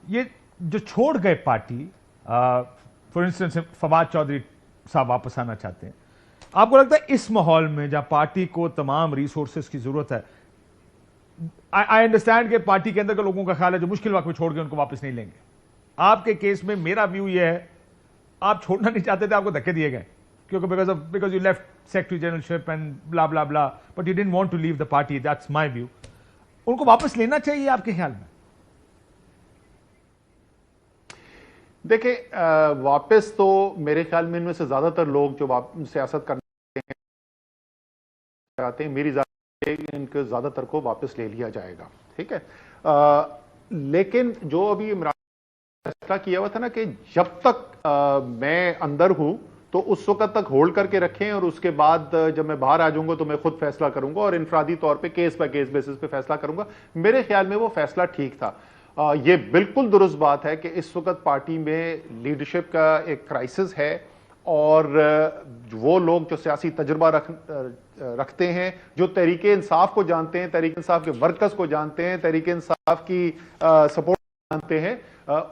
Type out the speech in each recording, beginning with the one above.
ये जो छोड़ गए party, for instance Fawad Chaudhry साहब वापस आना चाहते हैं, आपको लगता है इस माहौल में जहां पार्टी को तमाम रिसोर्सेज की जरूरत है, आई अंडरस्टैंड कि पार्टी के अंदर के लोगों का ख्याल है जो मुश्किल वक्त में छोड़ गए उनको वापस नहीं लेंगे। आपके केस में मेरा व्यू यह है, आप छोड़ना नहीं चाहते थे, आपको धक्के दिए गए क्योंकि because you left secretary generalship and blah blah blah, but you didn't want to leave the party, that's my view. उनको वापस लेना चाहिए आपके ख्याल में? देखिए, वापस तो मेरे ख्याल में इनमें से ज्यादातर लोग जो सियासत करना चाहते हैं, मेरी इनके ज्यादातर को वापस ले लिया जाएगा, ठीक है। लेकिन जो अभी इमरान फैसला किया हुआ था ना कि जब तक मैं अंदर हूं तो उस वक्त तक होल्ड करके रखें और उसके बाद जब मैं बाहर आ जाऊंगा तो मैं खुद फैसला करूंगा और इनफरादी तौर पे केस बाय केस बेसिस पे फैसला करूंगा, मेरे ख्याल में वो फैसला ठीक था। ये बिल्कुल दुरुस्त बात है कि इस वक्त पार्टी में लीडरशिप का एक क्राइसिस है और वो लोग जो सियासी तजुर्बा रखते हैं, जो तहरीके इंसाफ को जानते हैं, तहरीके इंसाफ के वर्कर्स को जानते हैं, तहरीके इंसाफ की सपोर्ट जानते हैं,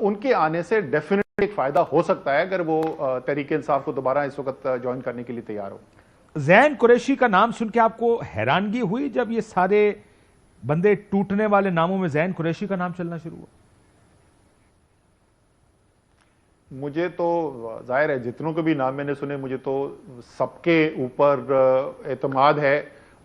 उनके आने से डेफिनेटली एक फायदा हो सकता है अगर वो तहरीके इंसाफ को दोबारा इस वक्त ज्वाइन करने के लिए तैयार हो। ज़ैन कुरैशी का नाम सुन के आपको हैरानगी हुई जब ये सारे बंदे टूटने वाले नामों में ज़ैन कुरैशी का नाम चलना शुरू हुआ? मुझे तो जाहिर है जितनों के भी नाम मैंने सुने, मुझे तो सबके ऊपर एतमाद है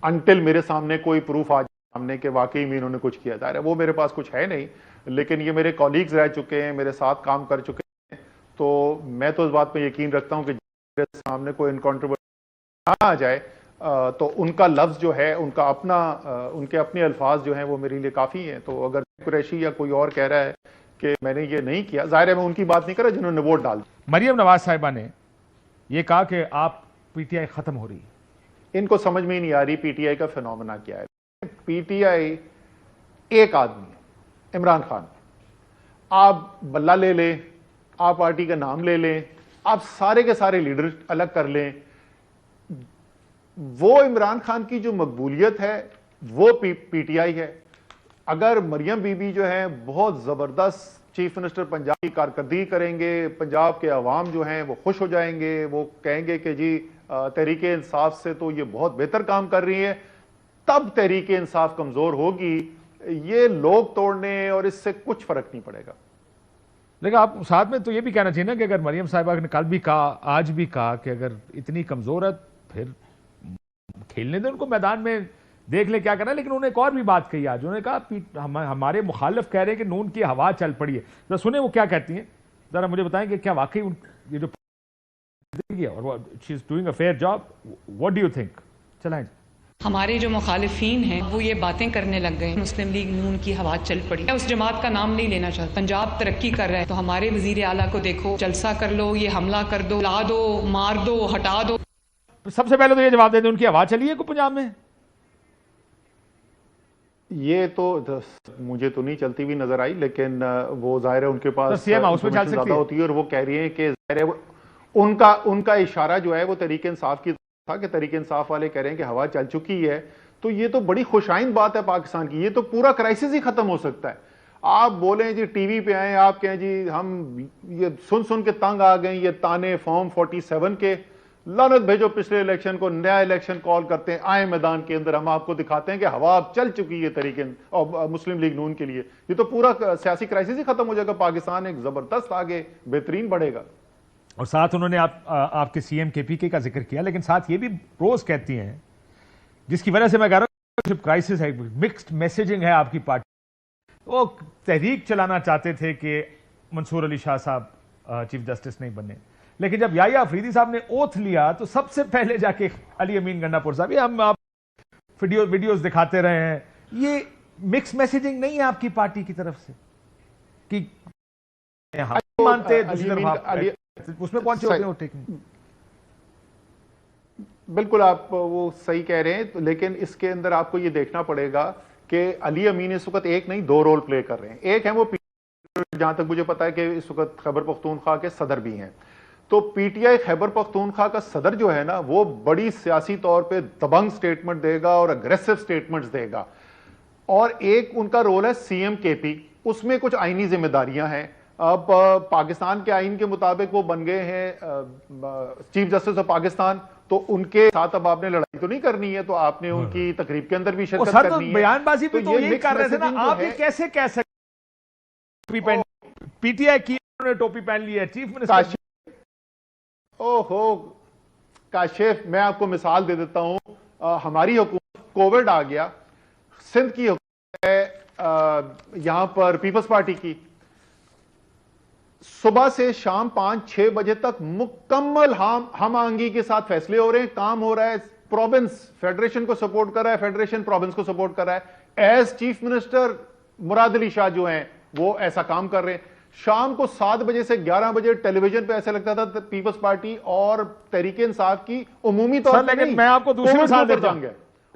अनटिल मेरे सामने कोई प्रूफ आ जाए सामने के वाकई में इन्होंने कुछ किया। जाहिर है वो मेरे पास कुछ है नहीं, लेकिन ये मेरे कॉलीग्स रह चुके हैं, मेरे साथ काम कर चुके हैं, तो मैं तो इस बात पे यकीन रखता हूं कि मेरे सामने कोई इनकॉन्ट्रोवर्सी ना आ जाए तो उनका लफ्ज जो है, उनका अपना उनके अपने अल्फाज जो हैं वो मेरे लिए काफी हैं। तो अगर कुरैशी या कोई और कह रहा है कि मैंने ये नहीं किया, जाहिर है मैं उनकी बात नहीं कर रहा जिन्होंने वोट डाल। मरियम नवाज साहिबा ने यह कहा कि आप पीटीआई खत्म हो रही है। इनको समझ में ही नहीं आ रही पीटीआई का फिनोमेना क्या है। पीटीआई एक आदमी है, इमरान खान। आप बल्ला ले लें, आप पार्टी का नाम ले लें, आप सारे के सारे लीडर अलग कर लें, वो इमरान खान की जो मकबूलियत है वो पीटीआई है। अगर मरियम बीबी जो है बहुत जबरदस्त चीफ मिनिस्टर पंजाब की कारकर्दगी करेंगे, पंजाब के अवाम जो हैं वो खुश हो जाएंगे, वो कहेंगे कि जी तहरीके इंसाफ से तो ये बहुत बेहतर काम कर रही है, तब तहरीके इंसाफ कमजोर होगी। ये लोग तोड़ने और इससे कुछ फर्क नहीं पड़ेगा। लेकिन आप साथ में तो ये भी कहना चाहिए ना कि अगर मरियम साहिबा ने कल भी कहा, आज भी कहा कि अगर इतनी कमजोर है फिर खेलने दे उनको, मैदान में देख ले क्या करना है। लेकिन उन्होंने एक और भी बात कही आज, उन्होंने कहा हमारे मुखालिफ कह रहे हैं कि नून की हवा चल पड़ी है। जरा सुने वो क्या कहती हैं, जरा मुझे बताएं कि क्या वाकई ये जो और she is doing a fair job, what do you think? चलाएं। हमारे जो मुखालिफिन हैं वो ये बातें करने लग गए, मुस्लिम लीग नून की हवा चल पड़ी। उस जमात का नाम नहीं लेना चाहता। पंजाब तरक्की कर रहा है तो हमारे वजीर आला को देखो, जलसा कर लो, ये हमला कर दो, ला दो, मार दो, हटा दो। सबसे पहले तो ये जवाब दे दें, उनकी हवा चली है को पंजाब में? ये तो मुझे तो नहीं चलती हुई नजर आई, लेकिन वो जाहिर है उनके पास सीएम हाउस में चल सकती ज्यादा होती है और वो कह रही है कि जाहिर है उनका इशारा जो है वो तहरीके इंसाफ की था कि तहरीके इंसाफ वाले कह रहे हैं कि हवा चल चुकी है। तो ये तो बड़ी खुशाइंद बात है पाकिस्तान की, ये तो पूरा क्राइसिस ही खत्म हो सकता है। आप बोलें जी टीवी पे आए, आप कहें जी हम ये सुन सुन के तंग आ गए, ये ताने फॉर्म 47 के, लानत भेजो पिछले इलेक्शन को, नया इलेक्शन कॉल करते हैं, आए मैदान के अंदर, हम आपको दिखाते हैं कि हवा अब चल चुकी है तरीके और मुस्लिम लीग नून के लिए। ये तो पूरा सियासी क्राइसिस ही खत्म हो जाएगा, पाकिस्तान एक जबरदस्त आगे बेहतरीन बढ़ेगा। और साथ उन्होंने आपके सीएम केपीके का जिक्र किया, लेकिन साथ ये भी रोज कहती हैं, जिसकी वजह से मैं कह रहा हूं क्राइसिस है, मिक्स्ड मैसेजिंग है आपकी पार्टी। वो तहरीक चलाना चाहते थे कि मंसूर अली शाह साहब चीफ जस्टिस नहीं बने, लेकिन जब याया अफरीदी साहब ने ओथ लिया तो सबसे पहले जाके अली अमीन गंडापुर साहब, ये हम आप वीडियोस दिखाते रहे हैं, ये मिक्स मैसेजिंग नहीं है आपकी पार्टी की तरफ से कि हम मानते उसमें पहुंचे होते हैं टेकिंग। बिल्कुल आप वो सही कह रहे हैं, तो लेकिन इसके अंदर आपको ये देखना पड़ेगा कि अली अमीन इस वक्त एक नहीं दो रोल प्ले कर रहे हैं। एक है वो जहां तक मुझे पता है कि इस वक्त खैबर पख्तूनख्वा के सदर भी हैं, तो पीटीआई खैबर पख्तूनख्वा का सदर जो है ना वो बड़ी सियासी तौर पे दबंग स्टेटमेंट देगा और अग्रेसिव स्टेटमेंट्स देगा। और एक उनका रोल है सीएम केपी, उसमें कुछ आईनी जिम्मेदारियां हैं। अब पाकिस्तान के आइन के मुताबिक वो बन गए हैं चीफ जस्टिस ऑफ पाकिस्तान, तो उनके साथ अब आपने लड़ाई तो नहीं करनी है, तो आपने उनकी तकरीब के अंदर भी शिरकत करनी है। बयानबाजी भी तो यही कर रहे थे ना आप, ये कैसे कह सकते? पीटीआई की उन्होंने टोपी पहन ली है चीफ मिनिस्टर। ओहो काशिफ, मैं आपको मिसाल दे देता हूं। हमारी हुकूमत, कोविड आ गया, सिंध की हुकूमत है यहां पर पीपल्स पार्टी की, सुबह से शाम 5-6 बजे तक मुकम्मल हम आंगी के साथ फैसले हो रहे हैं, काम हो रहा है। प्रोविंस फेडरेशन को सपोर्ट कर रहा है, फेडरेशन प्रोविंस को सपोर्ट कर रहा है। As chief minister Murad Ali Shah जो हैं वो ऐसा काम कर रहे हैं। शाम को 7 बजे से 11 बजे टेलीविजन पे ऐसा लगता था पीपल्स पार्टी और तहरीके इंसाफ की उमूमी तौर पर, लेकिन मैं आपको दूसरी मिसाल देता हूं,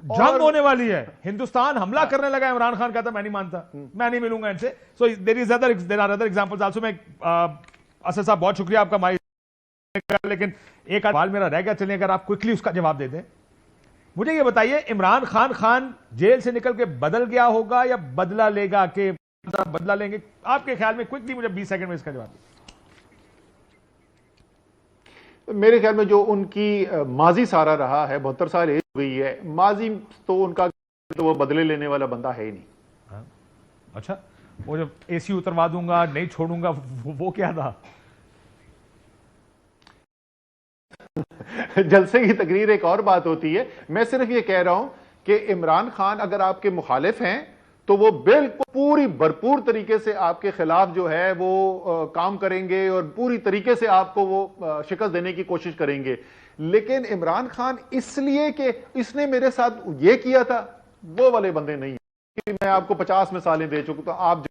जंग होने वाली है, हिंदुस्तान हमला करने लगा, इमरान खान कहता मैं नहीं मानता, मैं नहीं मिलूंगा इनसे। So there are other examples also. मैं असद साहब बहुत शुक्रिया आपका माइक, लेकिन एक सवाल मेरा रह गया, चलिए अगर आप क्विकली उसका जवाब दे दें। मुझे ये बताइए, इमरान खान जेल से निकल के बदल गया होगा या बदला लेगा, कि बदला लेंगे आपके ख्याल में? क्विकली मुझे 20 सेकंड में इसका जवाब दीजिए। मेरे ख्याल में जो उनकी माजी सारा रहा है, 72 साल एज हुई है, माजी तो उनका, तो वो बदले लेने वाला बंदा है ही नहीं। हाँ? अच्छा, वो जब एसी उतरवा दूंगा, नहीं छोड़ूंगा, वो क्या था? जलसे की तकरीर एक और बात होती है। मैं सिर्फ ये कह रहा हूं कि इमरान खान अगर आपके मुखालिफ हैं तो वो बिल्कुल पूरी भरपूर तरीके से आपके खिलाफ जो है वो काम करेंगे और पूरी तरीके से आपको वो शिकस्त देने की कोशिश करेंगे। लेकिन इमरान खान इसलिए कि इसने मेरे साथ ये किया था, वो वाले बंदे नहीं है। मैं आपको 50 मिसालें दे चुका, तो आप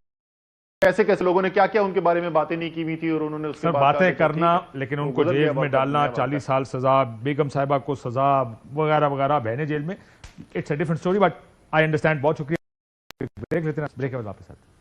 कैसे कैसे लोगों ने क्या क्या उनके बारे में बातें नहीं की हुई थी और उन्होंने उसके बाद बातें करना, लेकिन उनको जेल में डालना, 40 साल सजा, बेगम साहिबा को सजा वगैरह वगैरह, बहने जेल में, it's a different story. But I understand. बहुत शुक्रिया। ब्रेक लेते हैं, ब्रेक के बाद वापस आते हैं।